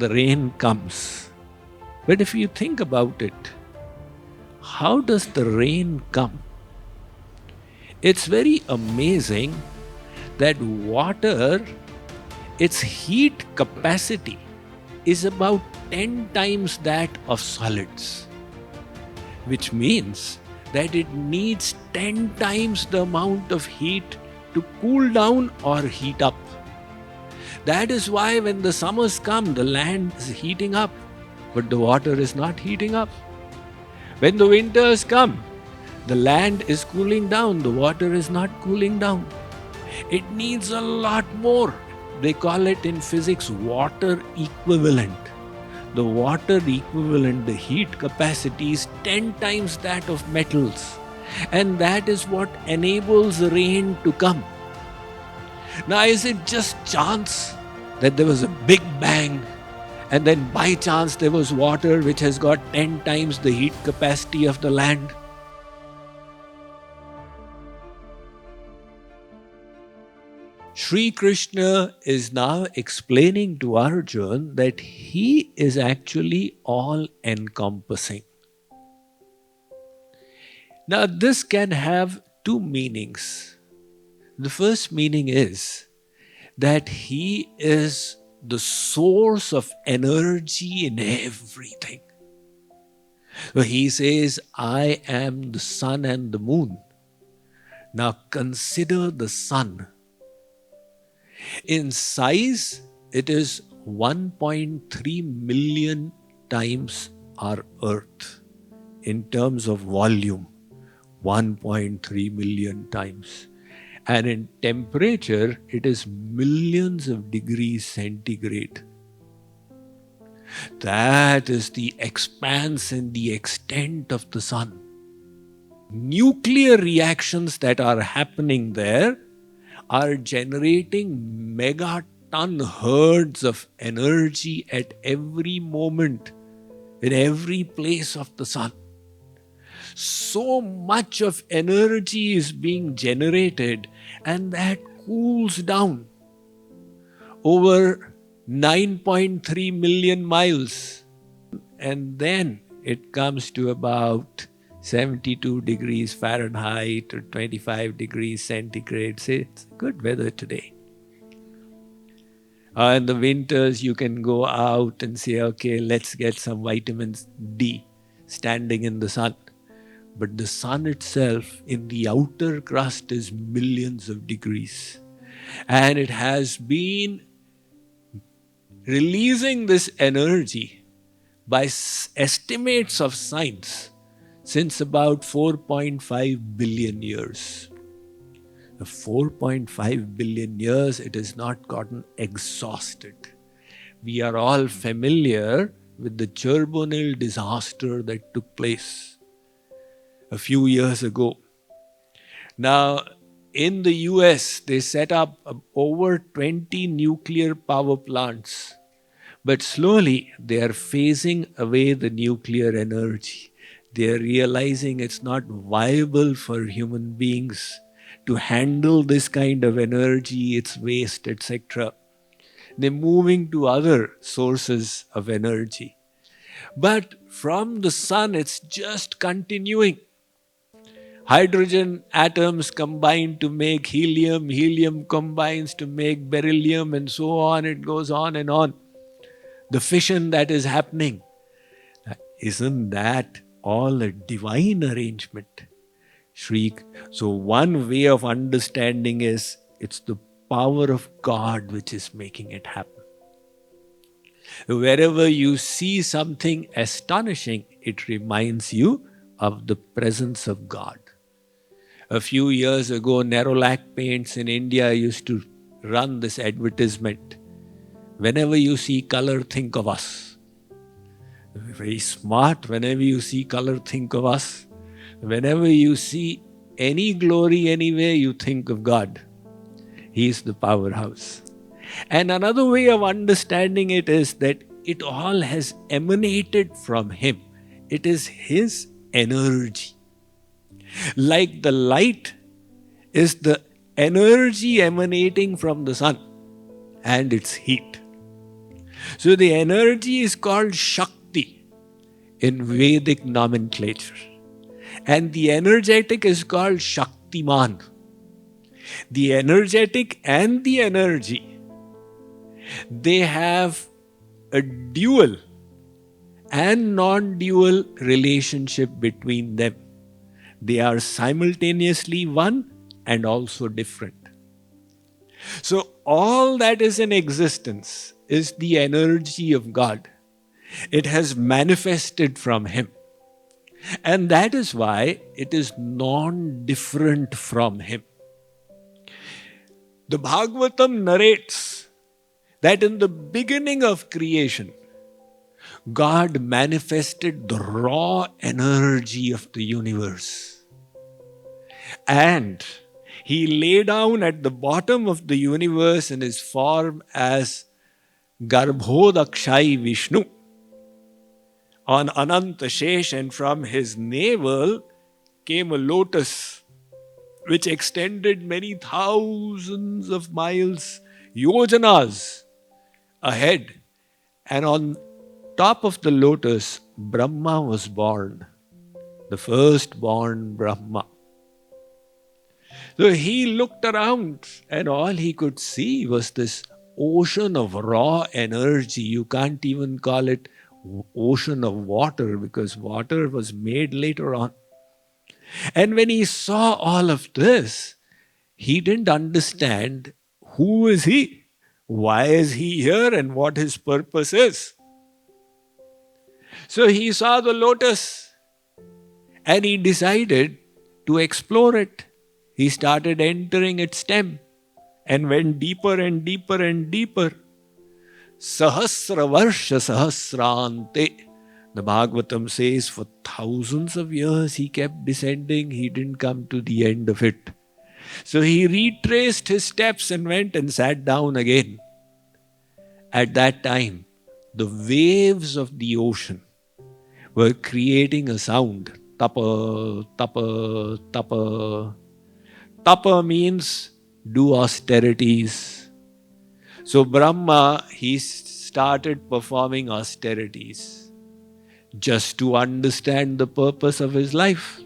the rain comes. But if you think about it, how does the rain come? It's very amazing that water, its heat capacity is about 10 times that of solids, which means that it needs 10 times the amount of heat to cool down or heat up. That is why when the summers come, the land is heating up, but the water is not heating up. When the winters come, the land is cooling down, the water is not cooling down. It needs a lot more. They call it in physics water equivalent. The water equivalent, the heat capacity is 10 times that of metals. And that is what enables rain to come. Now, is it just chance that there was a big bang and then by chance there was water which has got 10 times the heat capacity of the land? Sri Krishna is now explaining to Arjuna that he is actually all-encompassing. Now, this can have two meanings. The first meaning is that he is the source of energy in everything. So he says, I am the sun and the moon. Now consider the sun. In size, it is 1.3 million times our earth. In terms of volume, 1.3 million times. And in temperature, it is millions of degrees centigrade. That is the expanse and the extent of the sun. Nuclear reactions that are happening there are generating megaton herds of energy at every moment, in every place of the sun. So much of energy is being generated, and that cools down over 9.3 million miles. And then it comes to about 72 degrees Fahrenheit or 25 degrees centigrade. Say, it's good weather today. In the winters, you can go out and say, okay, let's get some vitamin D standing in the sun. But the sun itself in the outer crust is millions of degrees. And it has been releasing this energy by estimates of science since about 4.5 billion years. 4.5 billion years, it has not gotten exhausted. We are all familiar with the Chernobyl disaster that took place a few years ago. Now, in the US, they set up over 20 nuclear power plants. But slowly, they are phasing away the nuclear energy. They are realizing it's not viable for human beings to handle this kind of energy, its waste, etc. They're moving to other sources of energy. But from the sun, it's just continuing. Hydrogen atoms combine to make helium, helium combines to make beryllium, and so on. It goes on and on. The fission that is happening, isn't that all a divine arrangement? So one way of understanding is it's the power of God which is making it happen. Wherever you see something astonishing, it reminds you of the presence of God. A few years ago, Nerolac Paints in India used to run this advertisement. Whenever you see color, think of us. Very smart. Whenever you see color, think of us. Whenever you see any glory anywhere, you think of God. He is the powerhouse. And another way of understanding it is that it all has emanated from Him. It is His energy. Like the light is the energy emanating from the sun and its heat. So the energy is called Shakti in Vedic nomenclature. And the energetic is called Shaktiman. The energetic and the energy, they have a dual and non-dual relationship between them. They are simultaneously one and also different. So all that is in existence is the energy of God. It has manifested from Him. And that is why it is non-different from Him. The Bhagavatam narrates that in the beginning of creation, God manifested the raw energy of the universe. And He lay down at the bottom of the universe in His form as Garbhodakshai Vishnu on Ananta Shesh, and from His navel came a lotus which extended many thousands of miles, yojanas ahead. And on top of the lotus, Brahma was born, the firstborn Brahma. So he looked around and all he could see was this ocean of raw energy. You can't even call it ocean of water because water was made later on. And when he saw all of this, he didn't understand who is he, why is he here, and what his purpose is. So he saw the lotus and he decided to explore it. He started entering its stem and went deeper and deeper and deeper. Sahasra Varsha Sahasrante. The Bhagavatam says for thousands of years he kept descending. He didn't come to the end of it. So he retraced his steps and went and sat down again. At that time, the waves of the ocean were creating a sound. Tapa, tapa, tapa. Tapa means do austerities. So Brahma, he started performing austerities just to understand the purpose of his life.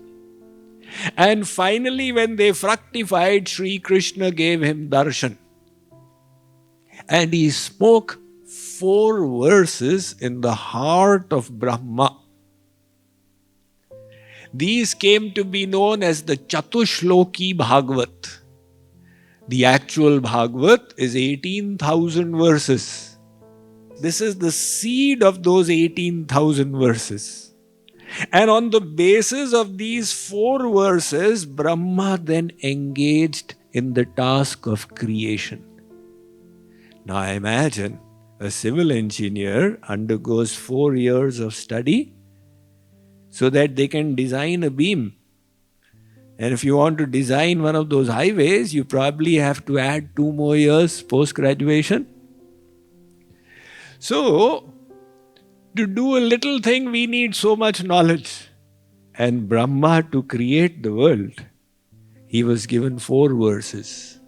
And finally, when they fructified, Sri Krishna gave him darshan. And he spoke 4 verses in the heart of Brahma. These came to be known as the Chatusloki Bhagwatam. The actual Bhagavad is 18,000 verses. This is the seed of those 18,000 verses. And on the basis of these 4 verses, Brahma then engaged in the task of creation. Now imagine a civil engineer undergoes 4 years of study so that they can design a beam. And if you want to design one of those highways, you probably have to add 2 more years post-graduation. So, to do a little thing, we need so much knowledge. And Brahma, to create the world, he was given 4 verses.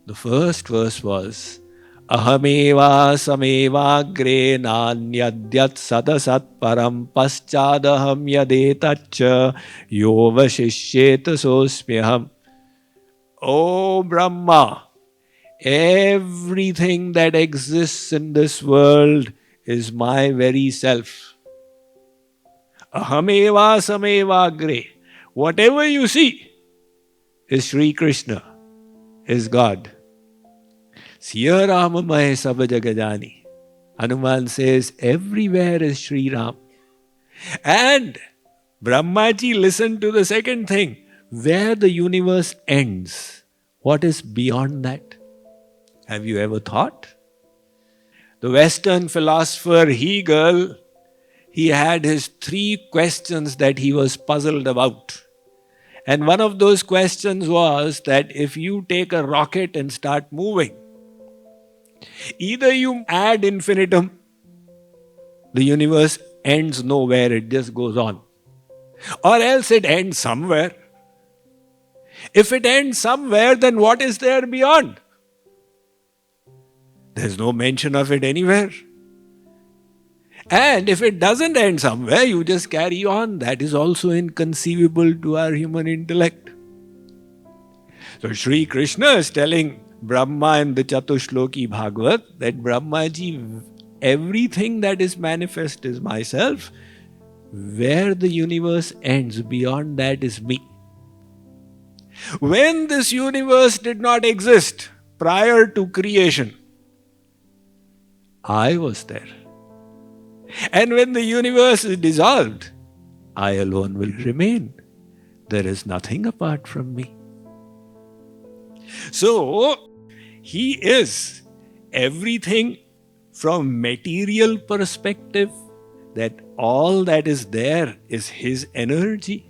The first verse was, Ahameva samevagre nanyadyat sadasat param paschadaham yadetacha yovashishyeta sosmyaham. O Brahma, everything that exists in this world is my very self. Ahameva samevagre. Whatever you see is Sri Krishna, is God. Siya Ramamaye Sabajagajani. Hanuman says, everywhere is Sri Ram. And Brahmaji listened to the second thing. Where the universe ends, what is beyond that? Have you ever thought? The Western philosopher Hegel, he had his 3 questions that he was puzzled about. And one of those questions was that if you take a rocket and start moving, either you add infinitum, the universe ends nowhere, it just goes on. Or else it ends somewhere. If it ends somewhere, then what is there beyond? There's no mention of it anywhere. And if it doesn't end somewhere, you just carry on. That is also inconceivable to our human intellect. So Sri Krishna is telling Brahma in the Chatusloki Bhagwatam that Brahmaji, everything that is manifest is myself. Where the universe ends, beyond that is me. When this universe did not exist prior to creation, I was there. And when the universe is dissolved, I alone will remain. There is nothing apart from me. So, he is everything from material perspective, that all that is there is his energy.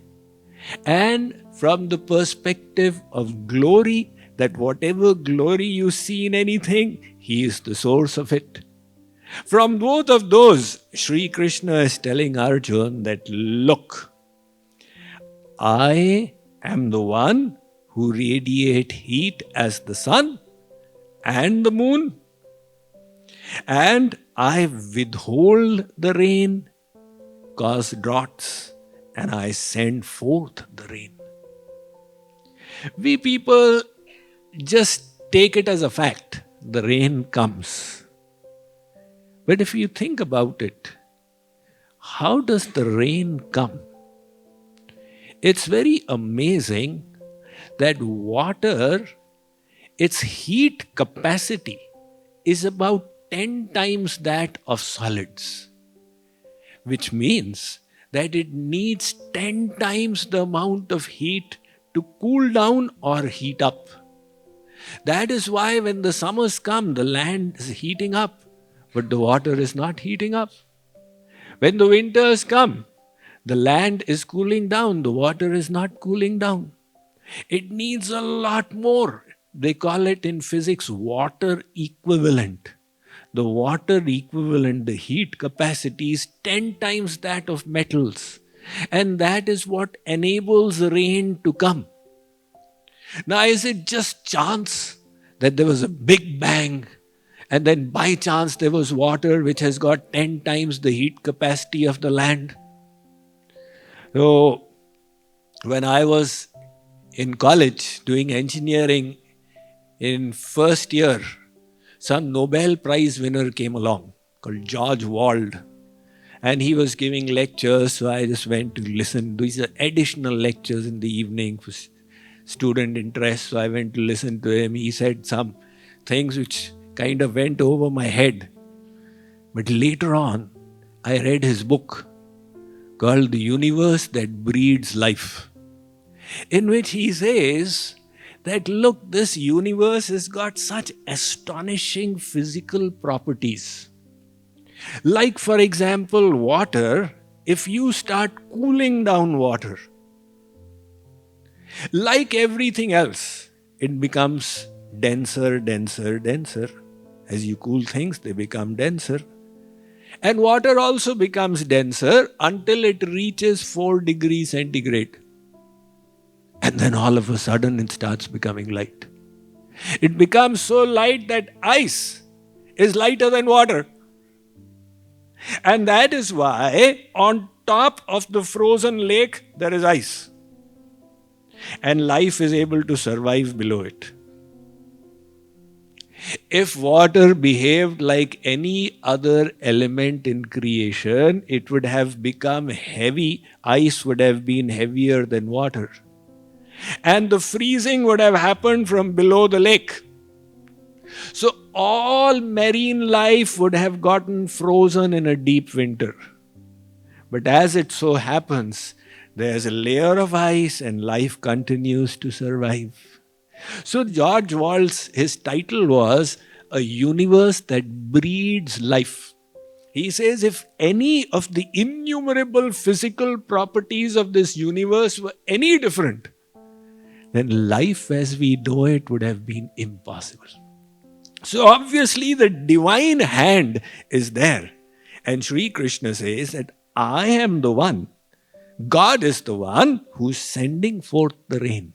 And from the perspective of glory, that whatever glory you see in anything, he is the source of it. From both of those, Sri Krishna is telling Arjuna that, look, I am the one who radiate heat as the sun and the moon, and I withhold the rain, cause droughts, and I send forth the rain. We people just take it as a fact. The rain comes. But if you think about it, how does the rain come? It's very amazing that water, its heat capacity is about 10 times that of solids, which means that it needs 10 times the amount of heat to cool down or heat up. That is why when the summers come, the land is heating up, but the water is not heating up. When the winters come, the land is cooling down, the water is not cooling down. It needs a lot more. They call it in physics water equivalent. The water equivalent, the heat capacity is 10 times that of metals. And that is what enables rain to come. Now, is it just chance that there was a big bang and then by chance there was water which has got 10 times the heat capacity of the land? So, when I was in college doing engineering in first year, some Nobel Prize winner came along called George Wald. And he was giving lectures, so I just went to listen. These are additional lectures in the evening for student interest, so I went to listen to him. He said some things which kind of went over my head. But later on, I read his book called The Universe That Breeds Life, in which he says that, look, this universe has got such astonishing physical properties. Like, for example, water, if you start cooling down water, like everything else, it becomes denser, denser, denser. As you cool things, they become denser. And water also becomes denser until it reaches 4 degrees centigrade. And then all of a sudden it starts becoming light. It becomes so light that ice is lighter than water. And that is why on top of the frozen lake there is ice. And life is able to survive below it. If water behaved like any other element in creation, it would have become heavy. Ice would have been heavier than water. And the freezing would have happened from below the lake. So all marine life would have gotten frozen in a deep winter. But as it so happens, there's a layer of ice and life continues to survive. So George Wald's, his title was A Universe That Breeds Life. He says if any of the innumerable physical properties of this universe were any different, then life as we know it would have been impossible. So obviously the divine hand is there. And Sri Krishna says that I am the one. God is the one who's sending forth the rain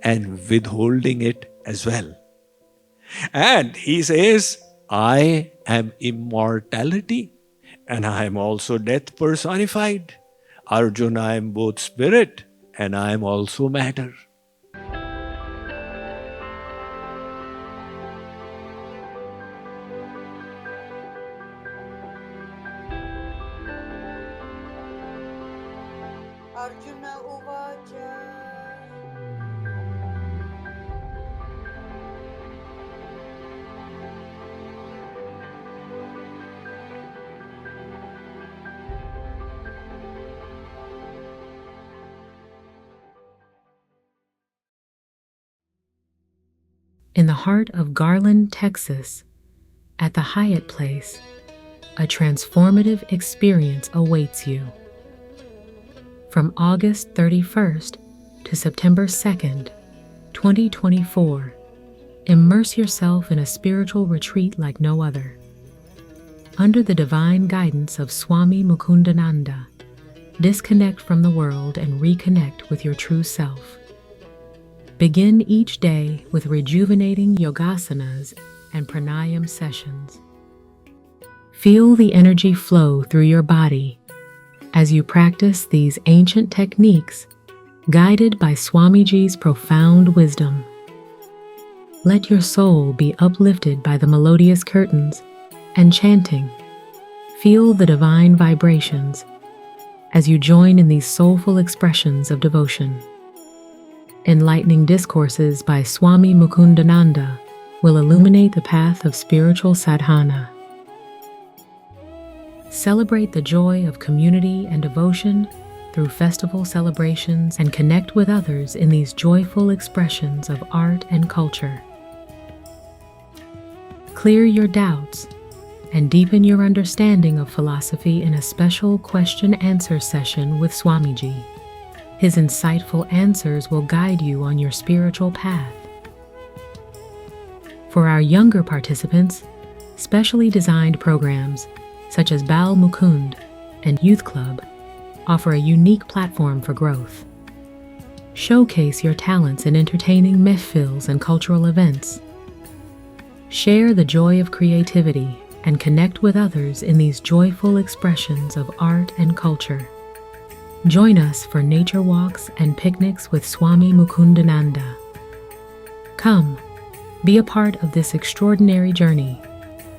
and withholding it as well. And he says, I am immortality and I am also death personified. Arjuna, I am both spirit and I am also matter. Arjuna Uvacha. In the heart of Garland, Texas, at the Hyatt Place, a transformative experience awaits you. From August 31st to September 2nd, 2024, immerse yourself in a spiritual retreat like no other. Under the divine guidance of Swami Mukundananda, disconnect from the world and reconnect with your true self. Begin each day with rejuvenating yogasanas and pranayam sessions. Feel the energy flow through your body as you practice these ancient techniques guided by Swamiji's profound wisdom. Let your soul be uplifted by the melodious kirtans and chanting. Feel the divine vibrations as you join in these soulful expressions of devotion. Enlightening discourses by Swami Mukundananda will illuminate the path of spiritual sadhana. Celebrate the joy of community and devotion through festival celebrations and connect with others in these joyful expressions of art and culture. Clear your doubts and deepen your understanding of philosophy in a special question-answer session with Swamiji. His insightful answers will guide you on your spiritual path. For our younger participants, specially designed programs such as Bal Mukund and Youth Club offer a unique platform for growth. Showcase your talents in entertaining mehfils and cultural events. Share the joy of creativity and connect with others in these joyful expressions of art and culture. Join us for nature walks and picnics with Swami Mukundananda. Come, be a part of this extraordinary journey.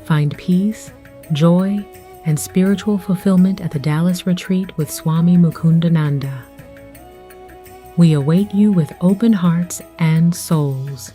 Find peace, joy, and spiritual fulfillment at the Dallas Retreat with Swami Mukundananda. We await you with open hearts and souls.